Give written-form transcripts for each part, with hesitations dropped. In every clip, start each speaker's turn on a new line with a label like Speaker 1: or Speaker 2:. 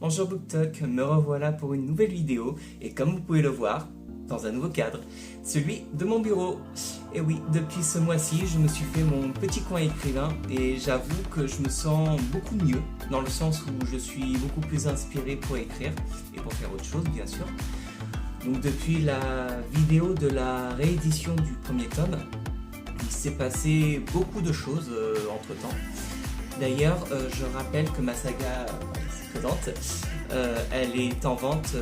Speaker 1: Bonjour BookTok, me revoilà pour une nouvelle vidéo et comme vous pouvez le voir, dans un nouveau cadre, celui de mon bureau. Et oui, depuis ce mois-ci, je me suis fait mon petit coin écrivain et j'avoue que je me sens beaucoup mieux, dans le sens où je suis beaucoup plus inspiré pour écrire et pour faire autre chose bien sûr. Donc depuis la vidéo de la réédition du premier tome, il s'est passé beaucoup de choses entre temps. D'ailleurs, je rappelle que ma saga précédente, elle est en vente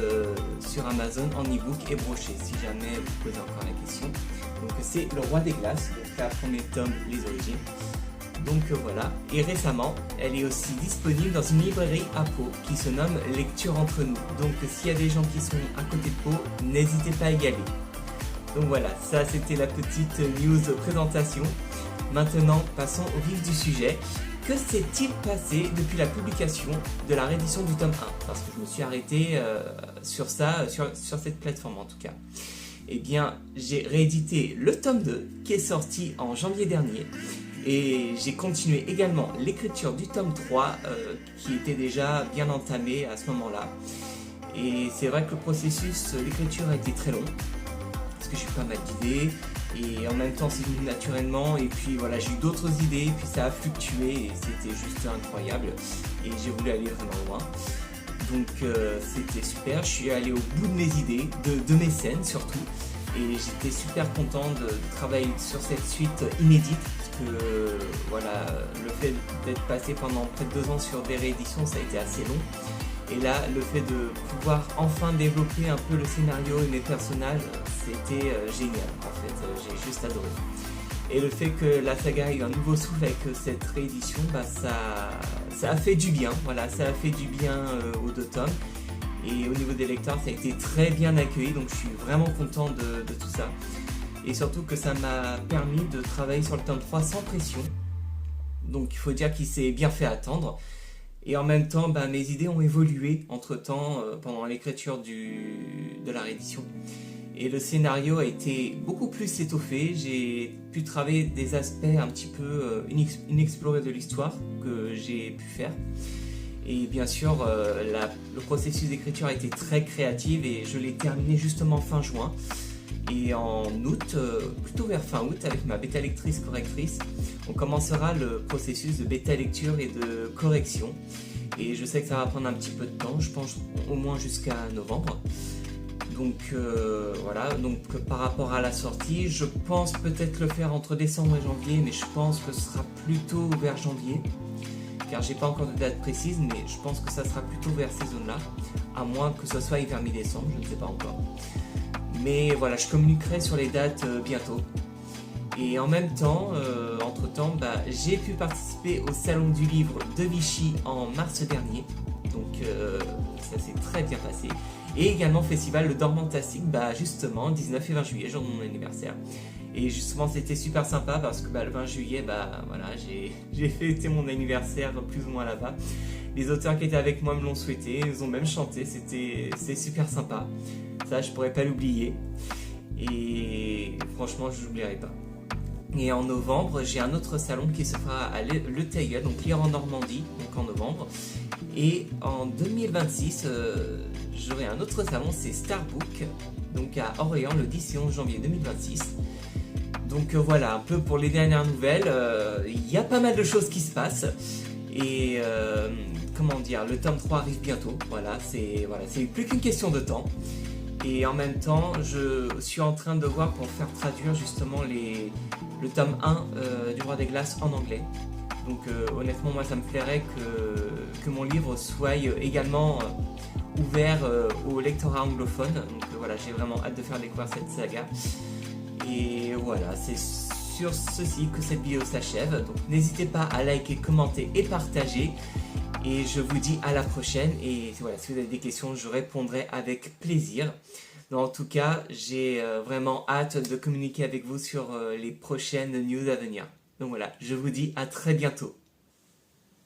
Speaker 1: sur Amazon en e-book et broché, si jamais vous posez encore la question. Donc c'est Le Roi des Glaces, donc la premier tome, les origines. Donc voilà, et récemment, elle est aussi disponible dans une librairie à Pau qui se nomme Lecture entre nous. Donc s'il y a des gens qui sont à côté de Pau, n'hésitez pas à y aller. Donc voilà, ça c'était la petite news présentation. Maintenant, passons au vif du sujet. Que s'est-il passé depuis la publication de la réédition du tome 1? Parce que je me suis arrêté sur ça, sur cette plateforme en tout cas. Eh bien, j'ai réédité le tome 2 qui est sorti en janvier dernier. Et j'ai continué également l'écriture du tome 3 qui était déjà bien entamé à ce moment-là. Et c'est vrai que le processus d'écriture a été très long. Parce que j'ai eu pas mal d'idées. Et en même temps c'est venu naturellement et puis voilà, j'ai eu d'autres idées et puis ça a fluctué et c'était juste incroyable et j'ai voulu aller vraiment loin, donc c'était super. Je suis allé au bout de mes idées, de mes scènes surtout, et j'étais super content de travailler sur cette suite inédite parce que voilà, le fait d'être passé pendant près de 2 ans sur des rééditions, ça a été assez long. Et là, le fait de pouvoir enfin développer un peu le scénario et mes personnages, c'était génial en fait, j'ai juste adoré. Et le fait que la saga ait un nouveau souffle avec cette réédition, bah, ça a fait du bien, voilà, ça a fait du bien aux 2 tomes. Et au niveau des lecteurs, ça a été très bien accueilli, donc je suis vraiment content de tout ça. Et surtout que ça m'a permis de travailler sur le tome 3 sans pression. Donc il faut dire qu'il s'est bien fait attendre. Et en même temps, bah, mes idées ont évolué entre-temps pendant l'écriture de la réédition. Et le scénario a été beaucoup plus étoffé. J'ai pu travailler des aspects un petit peu inexplorés de l'histoire que j'ai pu faire. Et bien sûr, le processus d'écriture a été très créatif et je l'ai terminé justement fin juin. Et en août, plutôt vers fin août, avec ma bêta lectrice correctrice, on commencera le processus de bêta lecture et de correction. Et je sais que ça va prendre un petit peu de temps, je pense au moins jusqu'à novembre. Donc voilà, donc par rapport à la sortie, je pense peut-être le faire entre décembre et janvier, mais je pense que ce sera plutôt vers janvier. Car j'ai pas encore de date précise, mais je pense que ça sera plutôt vers ces zones-là, à moins que ce soit vers mi-décembre, je ne sais pas encore. Mais voilà, je communiquerai sur les dates bientôt. Et en même temps, entre-temps, bah, j'ai pu participer au Salon du Livre de Vichy en mars dernier. Donc ça s'est très bien passé. Et également festival Le Dormantastique, bah, justement, 19 et 20 juillet, jour de mon anniversaire. Et justement, c'était super sympa parce que bah, le 20 juillet, bah, voilà, j'ai fêté mon anniversaire plus ou moins là-bas. Les auteurs qui étaient avec moi me l'ont souhaité, ils ont même chanté, c'est super sympa. Ça, je pourrais pas l'oublier. Et franchement, je l'oublierai pas. Et en novembre, j'ai un autre salon qui se fera à Le Teilleul, donc lire en Normandie, donc en novembre. Et en 2026, j'aurai un autre salon, c'est Starbook, donc à Orléans, le 10 et 11 janvier 2026. Donc voilà, un peu pour les dernières nouvelles. Il y a pas mal de choses qui se passent. Et comment dire, le tome 3 arrive bientôt. Voilà, c'est plus qu'une question de temps. Et en même temps, je suis en train de voir pour faire traduire justement le tome 1 du Roi des Glaces en anglais. Donc honnêtement, moi ça me plairait que mon livre soit également ouvert au lectorat anglophone. Donc voilà, j'ai vraiment hâte de faire découvrir cette saga. Et voilà, c'est sur ceci que cette vidéo s'achève. Donc n'hésitez pas à liker, commenter et partager. Et je vous dis à la prochaine. Et voilà, si vous avez des questions, je répondrai avec plaisir. Donc, en tout cas, j'ai vraiment hâte de communiquer avec vous sur les prochaines news à venir. Donc voilà, je vous dis à très bientôt.